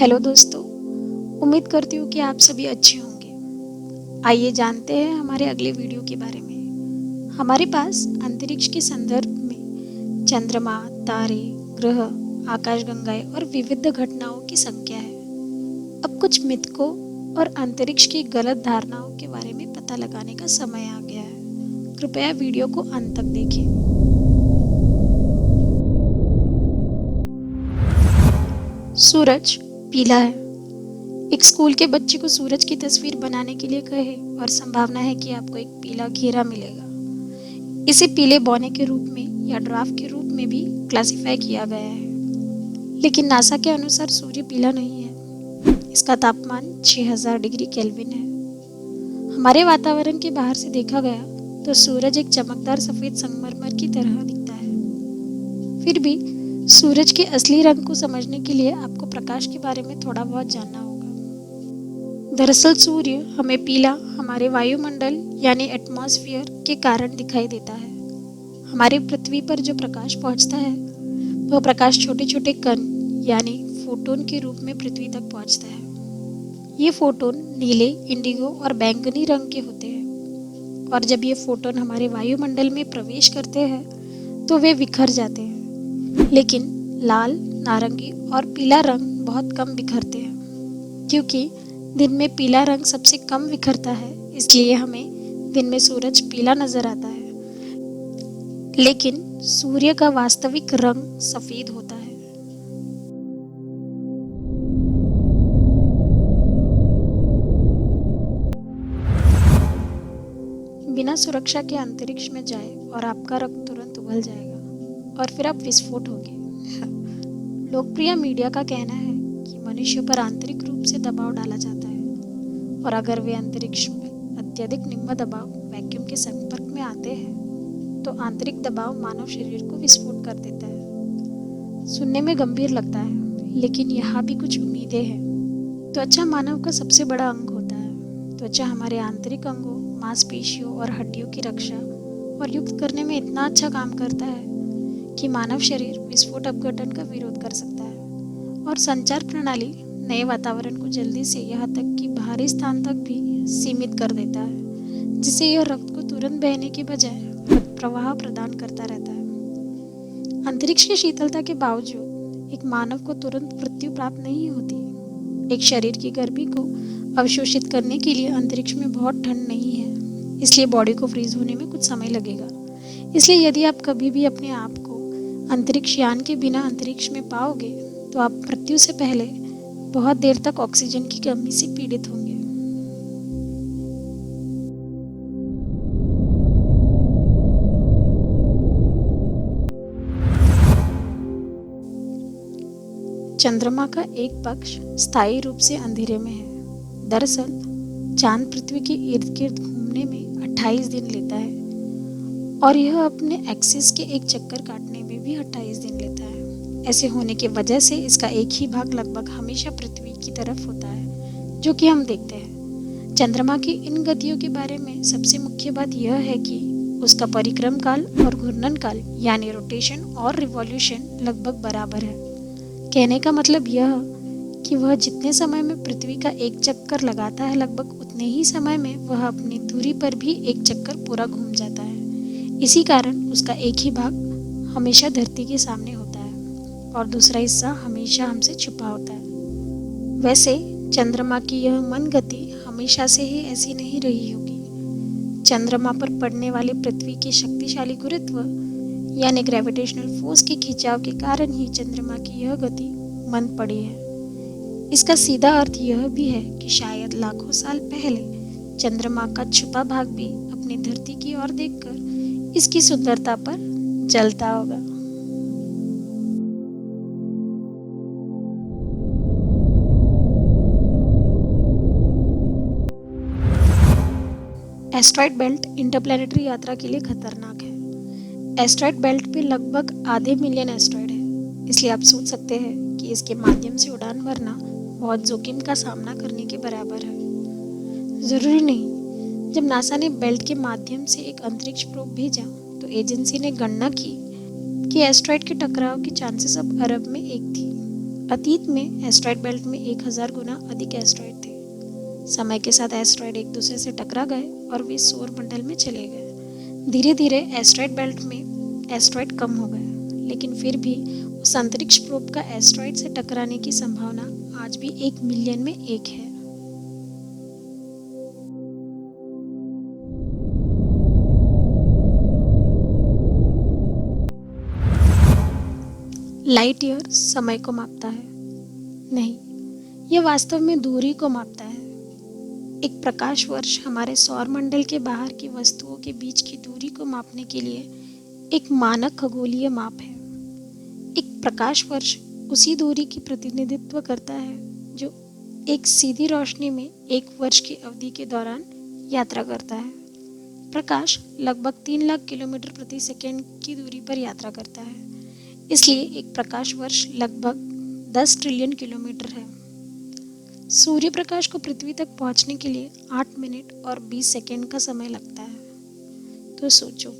Hello दोस्तों, उम्मीद करती हूँ कि आप सभी अच्छे होंगे। आइए जानते हैं हमारे अगले वीडियो के बारे में। हमारे पास अंतरिक्ष के संदर्भ में चंद्रमा, तारे, ग्रह, आकाशगंगाएं और विविध घटनाओं की संख्या है। अब कुछ मिथकों और अंतरिक्ष की गलत धारणाओं के बारे में पता लगाने का समय आ गया है। कृपया वीडियो को अंत तक देखें। सूरज पीला है। एक स्कूल के बच्चे को सूरज की तस्वीर बनाने के लिए कहे और संभावना है कि आपको एक पीला घेरा मिलेगा। इसे पीले बौने के रूप में या ड्राफ्ट के रूप में भी क्लासिफाई किया गया है। लेकिन नासा के अनुसार सूर्य पीला नहीं है। इसका तापमान 6000 डिग्री केल्विन है। हमारे वातावरण के बाहर से देखा गया तो सूरज एक चमकदार सफेद संगमरमर की तरह दिखता है। फिर भी सूरज के असली रंग को समझने के लिए आपको प्रकाश के बारे में थोड़ा बहुत जानना होगा। दरअसल सूर्य हमें पीला हमारे वायुमंडल यानी एटमॉस्फेयर के कारण दिखाई देता है। हमारे पृथ्वी पर जो प्रकाश पहुंचता है वह प्रकाश छोटे छोटे कण यानी फोटोन के रूप में पृथ्वी तक पहुंचता है। ये फोटोन नीले, इंडिगो और बैंगनी रंग के होते हैं और जब ये फोटोन हमारे वायुमंडल में प्रवेश करते हैं तो वे बिखर जाते हैं। लेकिन लाल, नारंगी और पीला रंग बहुत कम बिखरते हैं। क्योंकि दिन में पीला रंग सबसे कम बिखरता है, इसलिए हमें दिन में सूरज पीला नजर आता है। लेकिन सूर्य का वास्तविक रंग सफेद होता है। बिना सुरक्षा के अंतरिक्ष में जाए और आपका रंग तुरंत उगल जाएगा और फिर आप विस्फोट होंगे। लोकप्रिय मीडिया का कहना है कि मनुष्य पर आंतरिक रूप से दबाव डाला जाता है और अगर वे अंतरिक्ष में अत्यधिक निम्न दबाव वैक्यूम के संपर्क में आते हैं तो आंतरिक दबाव मानव शरीर को विस्फोट कर देता है। सुनने में गंभीर लगता है, लेकिन यहाँ भी कुछ उम्मीदें हैं। त्वचा मानव का सबसे बड़ा अंग होता है। त्वचा हमारे आंतरिक अंगों, मांसपेशियों और हड्डियों की रक्षा और युक्त करने में इतना अच्छा काम करता है कि मानव शरीर विस्फोट अपघटन का विरोध कर सकता है। और संचार प्रणाली नए वातावरण को जल्दी से यहाँ तक कि बाहरी स्थान तक भी सीमित कर देता है, जिससे यह रक्त को तुरंत बहने के बजाय रक्त प्रवाह प्रदान करता रहता है। अंतरिक्ष की शीतलता के बावजूद एक मानव को तुरंत मृत्यु प्राप्त नहीं होती। एक शरीर की गर्मी को अवशोषित करने के लिए अंतरिक्ष में बहुत ठंड नहीं है, इसलिए बॉडी को फ्रीज होने में कुछ समय लगेगा। इसलिए यदि आप कभी भी अपने आप को अंतरिक्ष यान के बिना अंतरिक्ष में पाओगे तो आप मृत्यु से पहले बहुत देर तक ऑक्सीजन की कमी से पीड़ित होंगे। चंद्रमा का एक पक्ष स्थायी रूप से अंधेरे में है। दरअसल चांद पृथ्वी के इर्द गिर्द घूमने में 28 दिन लेता है और यह अपने एक्सिस के एक चक्कर काटने में भी 28 दिन लेता है। ऐसे होने की वजह से इसका एक ही भाग लगभग हमेशा पृथ्वी की तरफ होता है, जो कि हम देखते हैं। चंद्रमा की इन गतियों के बारे में सबसे मुख्य बात यह है कि उसका परिक्रम काल और घूर्णन काल यानी रोटेशन और रिवॉल्यूशन लगभग बराबर है। कहने का मतलब यह कि वह जितने समय में पृथ्वी का एक चक्कर लगाता है, लगभग उतने ही समय में वह अपनी दूरी पर भी एक चक्कर पूरा घूम जाता है। इसी कारण उसका एक ही भाग हमेशा धरती के सामने होता है और दूसरा हिस्सा हमेशा हमसे छुपा होता है। वैसे चंद्रमा की यह मन गति हमेशा से ही ऐसी नहीं रही होगी। चंद्रमा पर पड़ने वाले पृथ्वी के शक्तिशाली गुरुत्व यानी ग्रेविटेशनल फोर्स के खिंचाव के कारण ही चंद्रमा की यह गति मंद पड़ी है। इसका सीधा अर्थ यह भी है कि शायद लाखों साल पहले चंद्रमा का छुपा भाग भी अपनी धरती की ओर देखकर इसकी सुंदरता पर जलता होगा। एस्ट्रॉइड बेल्ट इंटरप्लैनेटरी यात्रा के लिए खतरनाक है। एस्ट्रॉइड बेल्ट पे लगभग आधे मिलियन एस्ट्रॉइड है, इसलिए आप सोच सकते हैं कि इसके माध्यम से उड़ान भरना बहुत जोखिम का सामना करने के बराबर है। जरूरी नहीं। जब नासा ने बेल्ट के माध्यम से एक अंतरिक्ष प्रोब भेजा तो एजेंसी ने गणना की कि एस्ट्रॉइड के टकराव की चांसेस अब अरब में 1 थी। अतीत में एस्ट्रॉयड बेल्ट में 1000 गुना अधिक एस्ट्रॉयड थे। समय के साथ एस्ट्रॉयड एक दूसरे से टकरा गए और वे सौर मंडल में चले गए। धीरे धीरे एस्ट्रॉयड बेल्ट में एस्ट्रॉयड कम हो गए, लेकिन फिर भी उस अंतरिक्ष प्रोब का एस्ट्रॉयड से टकराने की संभावना आज भी 1 मिलियन में 1 है। लाइट ईयर समय को मापता है? नहीं, यह वास्तव में दूरी को मापता है। एक प्रकाश वर्ष हमारे सौर मंडल के बाहर की वस्तुओं के बीच की दूरी को मापने के लिए एक मानक खगोलीय माप है। एक प्रकाश वर्ष उसी दूरी की प्रतिनिधित्व करता है जो एक सीधी रोशनी में 1 वर्ष की अवधि के दौरान यात्रा करता है। प्रकाश लगभग 3 लाख किलोमीटर प्रति सेकंड की दूरी पर यात्रा करता है, इसलिए एक प्रकाश वर्ष लगभग 10 ट्रिलियन किलोमीटर है। सूर्य प्रकाश को पृथ्वी तक पहुंचने के लिए 8 मिनट और 20 सेकंड का समय लगता है। तो सोचो,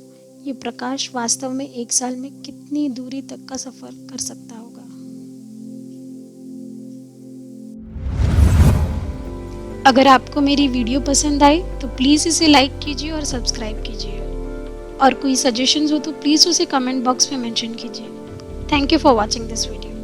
ये प्रकाश वास्तव में 1 साल में कितनी दूरी तक का सफर कर सकता होगा। अगर आपको मेरी वीडियो पसंद आई तो प्लीज़ इसे लाइक कीजिए और सब्सक्राइब कीजिए। और कोई सजेशंस हो तो प्लीज़ उसे कमेंट बॉक्स में मेंशन कीजिए। Thank you for watching this video.